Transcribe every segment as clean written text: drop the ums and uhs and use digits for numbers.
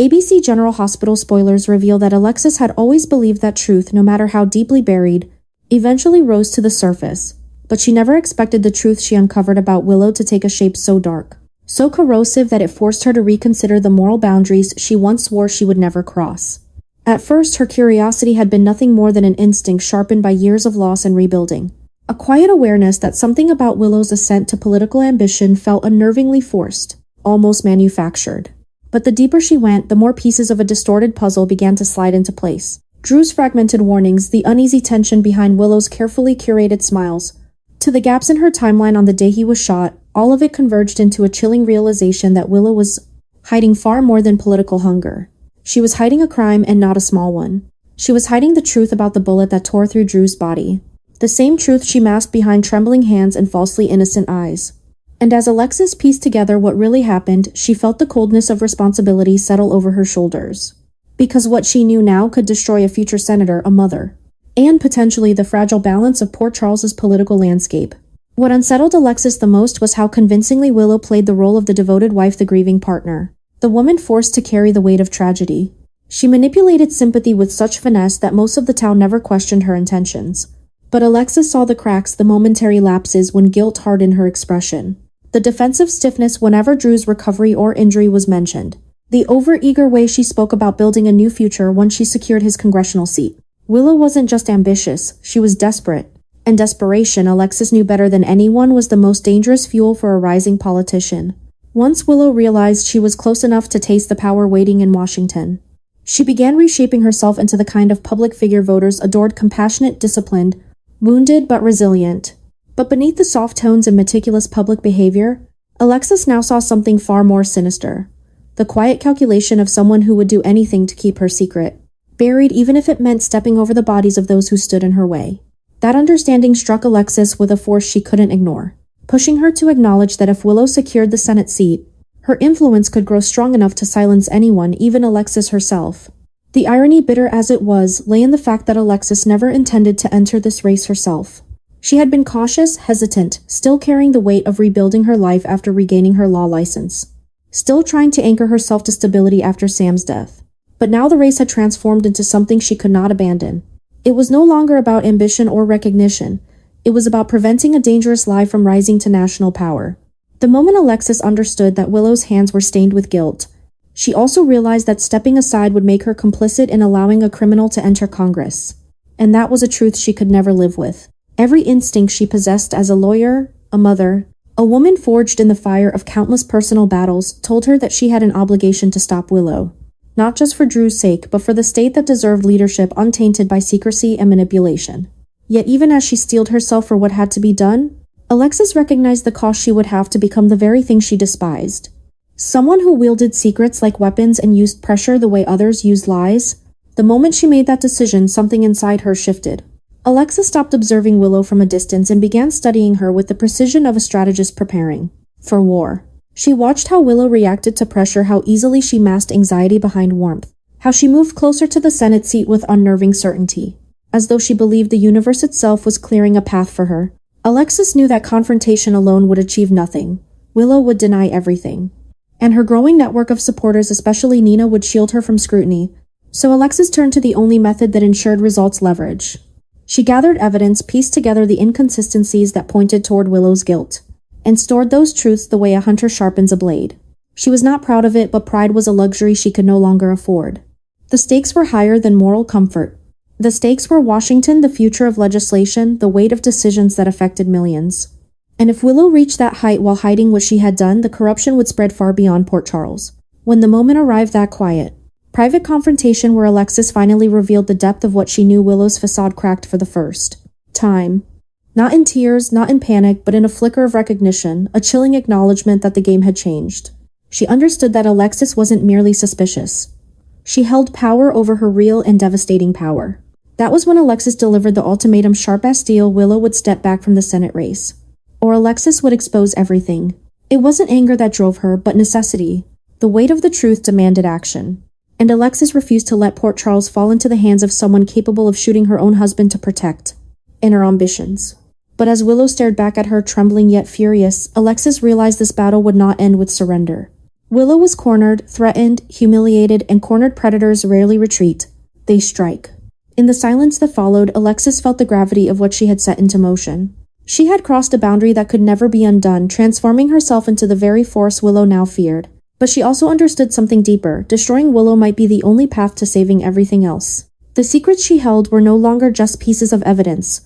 ABC General Hospital spoilers reveal that Alexis had always believed that truth, no matter how deeply buried, eventually rose to the surface. But she never expected the truth she uncovered about Willow to take a shape so dark, so corrosive that it forced her to reconsider the moral boundaries she once swore she would never cross. At first, her curiosity had been nothing more than an instinct sharpened by years of loss and rebuilding. A quiet awareness that something about Willow's ascent to political ambition felt unnervingly forced, almost manufactured. But the deeper she went, the more pieces of a distorted puzzle began to slide into place. Drew's fragmented warnings, the uneasy tension behind Willow's carefully curated smiles, to the gaps in her timeline on the day he was shot, all of it converged into a chilling realization that Willow was hiding far more than political hunger. She was hiding a crime, and not a small one. She was hiding the truth about the bullet that tore through Drew's body. The same truth she masked behind trembling hands and falsely innocent eyes. And as Alexis pieced together what really happened, she felt the coldness of responsibility settle over her shoulders. Because what she knew now could destroy a future senator, a mother, and potentially the fragile balance of Port Charles's political landscape. What unsettled Alexis the most was how convincingly Willow played the role of the devoted wife, the grieving partner, the woman forced to carry the weight of tragedy. She manipulated sympathy with such finesse that most of the town never questioned her intentions. But Alexis saw the cracks, the momentary lapses when guilt hardened her expression. The defensive stiffness whenever Drew's recovery or injury was mentioned. The overeager way she spoke about building a new future once she secured his congressional seat. Willow wasn't just ambitious, she was desperate. And desperation, Alexis knew better than anyone, was the most dangerous fuel for a rising politician. Once Willow realized she was close enough to taste the power waiting in Washington, she began reshaping herself into the kind of public figure voters adored: compassionate, disciplined, wounded but resilient. But beneath the soft tones and meticulous public behavior, Alexis now saw something far more sinister. The quiet calculation of someone who would do anything to keep her secret buried, even if it meant stepping over the bodies of those who stood in her way. That understanding struck Alexis with a force she couldn't ignore, pushing her to acknowledge that if Willow secured the Senate seat, her influence could grow strong enough to silence anyone, even Alexis herself. The irony, bitter as it was, lay in the fact that Alexis never intended to enter this race herself. She had been cautious, hesitant, still carrying the weight of rebuilding her life after regaining her law license, still trying to anchor herself to stability after Sam's death. But now the race had transformed into something she could not abandon. It was no longer about ambition or recognition. It was about preventing a dangerous lie from rising to national power. The moment Alexis understood that Willow's hands were stained with guilt, she also realized that stepping aside would make her complicit in allowing a criminal to enter Congress. And that was a truth she could never live with. Every instinct she possessed as a lawyer, a mother, a woman forged in the fire of countless personal battles, told her that she had an obligation to stop Willow. Not just for Drew's sake, but for the state that deserved leadership untainted by secrecy and manipulation. Yet even as she steeled herself for what had to be done, Alexis recognized the cost she would have to become the very thing she despised. Someone who wielded secrets like weapons and used pressure the way others used lies. The moment she made that decision, something inside her shifted. Alexis stopped observing Willow from a distance and began studying her with the precision of a strategist preparing for war. She watched how Willow reacted to pressure, how easily she masked anxiety behind warmth, how she moved closer to the Senate seat with unnerving certainty, as though she believed the universe itself was clearing a path for her. Alexis knew that confrontation alone would achieve nothing. Willow would deny everything. And her growing network of supporters, especially Nina, would shield her from scrutiny. So Alexis turned to the only method that ensured results: leverage. She gathered evidence, pieced together the inconsistencies that pointed toward Willow's guilt, and stored those truths the way a hunter sharpens a blade. She was not proud of it, but pride was a luxury she could no longer afford. The stakes were higher than moral comfort. The stakes were Washington, the future of legislation, the weight of decisions that affected millions. And if Willow reached that height while hiding what she had done, the corruption would spread far beyond Port Charles. When the moment arrived, that quiet, private confrontation where Alexis finally revealed the depth of what she knew, Willow's facade cracked for the first time. Not in tears, not in panic, but in a flicker of recognition, a chilling acknowledgement that the game had changed. She understood that Alexis wasn't merely suspicious. She held power over her, real and devastating power. That was when Alexis delivered the ultimatum: sharp as steel, Willow would step back from the Senate race. Or Alexis would expose everything. It wasn't anger that drove her, but necessity. The weight of the truth demanded action. And Alexis refused to let Port Charles fall into the hands of someone capable of shooting her own husband to protect and her ambitions. But as Willow stared back at her, trembling yet furious, Alexis realized this battle would not end with surrender. Willow was cornered, threatened, humiliated, and cornered predators rarely retreat. They strike. In the silence that followed, Alexis felt the gravity of what she had set into motion. She had crossed a boundary that could never be undone, transforming herself into the very force Willow now feared. But she also understood something deeper. Destroying Willow might be the only path to saving everything else. The secrets she held were no longer just pieces of evidence.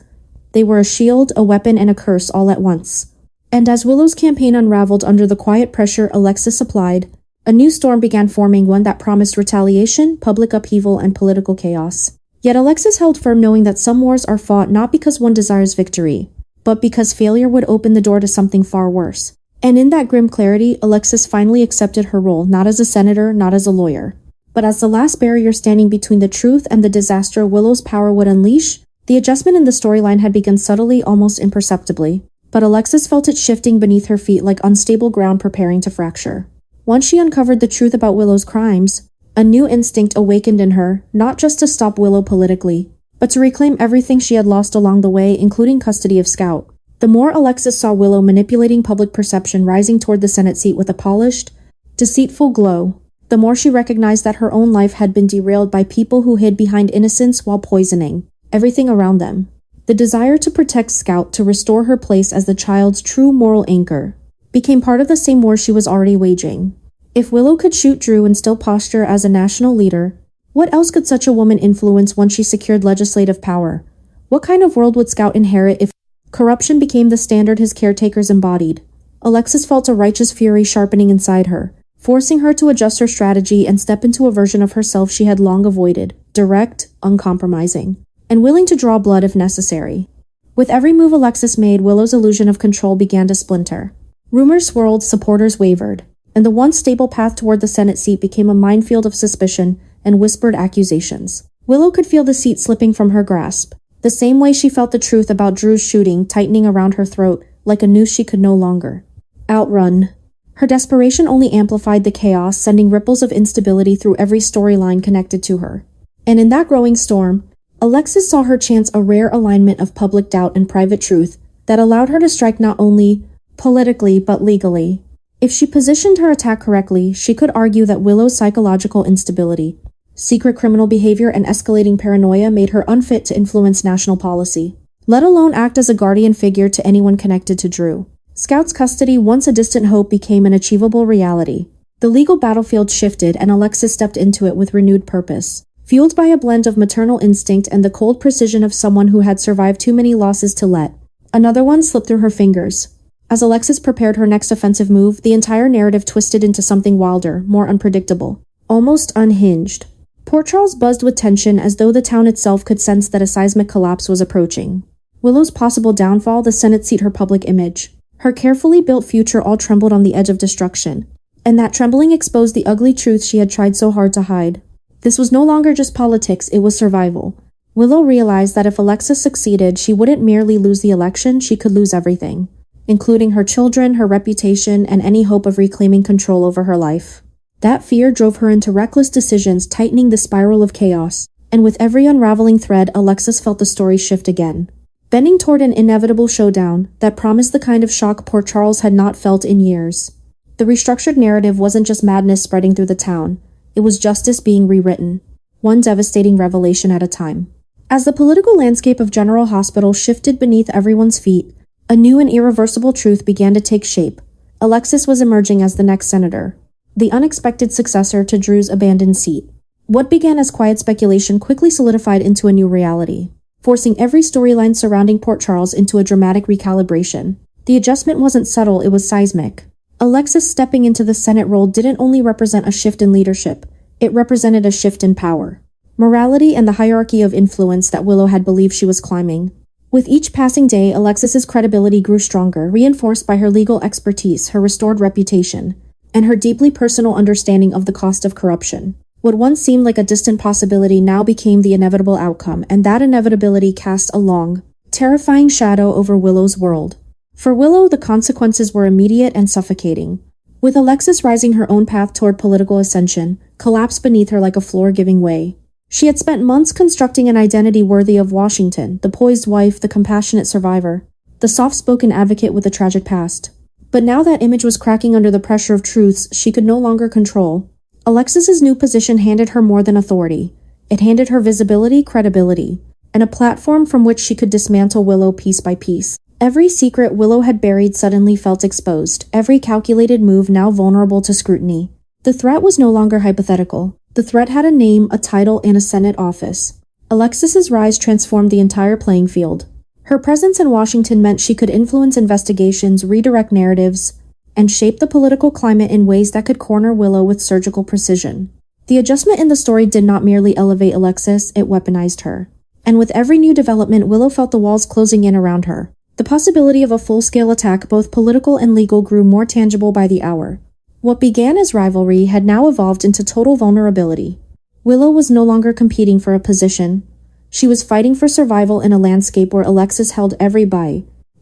They were a shield, a weapon, and a curse all at once. And as Willow's campaign unraveled under the quiet pressure Alexis applied, a new storm began forming, one that promised retaliation, public upheaval, and political chaos. Yet Alexis held firm, knowing that some wars are fought not because one desires victory, but because failure would open the door to something far worse. And in that grim clarity, Alexis finally accepted her role, not as a senator, not as a lawyer, but as the last barrier standing between the truth and the disaster Willow's power would unleash. The adjustment in the storyline had begun subtly, almost imperceptibly, but Alexis felt it shifting beneath her feet like unstable ground preparing to fracture. Once she uncovered the truth about Willow's crimes, a new instinct awakened in her, not just to stop Willow politically, but to reclaim everything she had lost along the way, including custody of Scout. The more Alexis saw Willow manipulating public perception, rising toward the Senate seat with a polished, deceitful glow, the more she recognized that her own life had been derailed by people who hid behind innocence while poisoning everything around them. The desire to protect Scout, to restore her place as the child's true moral anchor, became part of the same war she was already waging. If Willow could shoot Drew and still posture as a national leader, what else could such a woman influence once she secured legislative power? What kind of world would Scout inherit if corruption became the standard his caretakers embodied? Alexis felt a righteous fury sharpening inside her, forcing her to adjust her strategy and step into a version of herself she had long avoided, direct, uncompromising, and willing to draw blood if necessary. With every move Alexis made, Willow's illusion of control began to splinter. Rumors swirled, supporters wavered, and the once stable path toward the Senate seat became a minefield of suspicion and whispered accusations. Willow could feel the seat slipping from her grasp, the same way she felt the truth about Drew's shooting tightening around her throat like a noose she could no longer outrun. Her desperation only amplified the chaos, sending ripples of instability through every storyline connected to her. And in that growing storm, Alexis saw her chance, a rare alignment of public doubt and private truth that allowed her to strike not only politically but legally. If she positioned her attack correctly, she could argue that Willow's psychological instability, secret criminal behavior, and escalating paranoia made her unfit to influence national policy, let alone act as a guardian figure to anyone connected to Drew. Scout's custody, once a distant hope, became an achievable reality. The legal battlefield shifted, and Alexis stepped into it with renewed purpose. Fueled by a blend of maternal instinct and the cold precision of someone who had survived too many losses to let another one slip through her fingers. As Alexis prepared her next offensive move, the entire narrative twisted into something wilder, more unpredictable, almost unhinged. Port Charles buzzed with tension, as though the town itself could sense that a seismic collapse was approaching. Willow's possible downfall, the Senate seat, her public image, her carefully built future all trembled on the edge of destruction. And that trembling exposed the ugly truth she had tried so hard to hide. This was no longer just politics, it was survival. Willow realized that if Alexis succeeded, she wouldn't merely lose the election, she could lose everything, including her children, her reputation, and any hope of reclaiming control over her life. That fear drove her into reckless decisions, tightening the spiral of chaos. And with every unraveling thread, Alexis felt the story shift again, bending toward an inevitable showdown that promised the kind of shock Port Charles had not felt in years. The restructured narrative wasn't just madness spreading through the town. It was justice being rewritten, one devastating revelation at a time. As the political landscape of General Hospital shifted beneath everyone's feet, a new and irreversible truth began to take shape. Alexis was emerging as the next senator, the unexpected successor to Drew's abandoned seat. What began as quiet speculation quickly solidified into a new reality, forcing every storyline surrounding Port Charles into a dramatic recalibration. The adjustment wasn't subtle, it was seismic. Alexis stepping into the Senate role didn't only represent a shift in leadership, it represented a shift in power, morality, and the hierarchy of influence that Willow had believed she was climbing. With each passing day, Alexis's credibility grew stronger, reinforced by her legal expertise, her restored reputation, and her deeply personal understanding of the cost of corruption. What once seemed like a distant possibility now became the inevitable outcome, and that inevitability cast a long, terrifying shadow over Willow's world. For Willow, the consequences were immediate and suffocating. With Alexis rising her own path toward political ascension, collapsed beneath her like a floor giving way. She had spent months constructing an identity worthy of Washington, the poised wife, the compassionate survivor, the soft-spoken advocate with a tragic past. But now that image was cracking under the pressure of truths she could no longer control. Alexis's new position handed her more than authority. It handed her visibility, credibility, and a platform from which she could dismantle Willow piece by piece. Every secret Willow had buried suddenly felt exposed, every calculated move now vulnerable to scrutiny. The threat was no longer hypothetical. The threat had a name, a title, and a Senate office. Alexis's rise transformed the entire playing field. Her presence in Washington meant she could influence investigations, redirect narratives, and shape the political climate in ways that could corner Willow with surgical precision. The adjustment in the story did not merely elevate Alexis, it weaponized her. And with every new development, Willow felt the walls closing in around her. The possibility of a full-scale attack, both political and legal, grew more tangible by the hour. What began as rivalry had now evolved into total vulnerability. Willow was no longer competing for a position. She was fighting for survival in a landscape where Alexis held every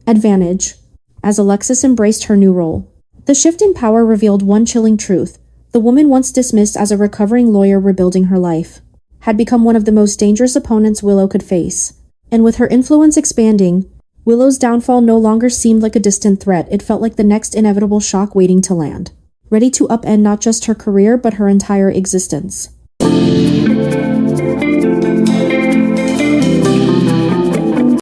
advantage. As Alexis embraced her new role, the shift in power revealed one chilling truth. The woman once dismissed as a recovering lawyer rebuilding her life had become one of the most dangerous opponents Willow could face. And with her influence expanding, Willow's downfall no longer seemed like a distant threat. It felt like the next inevitable shock waiting to land, ready to upend not just her career but her entire existence.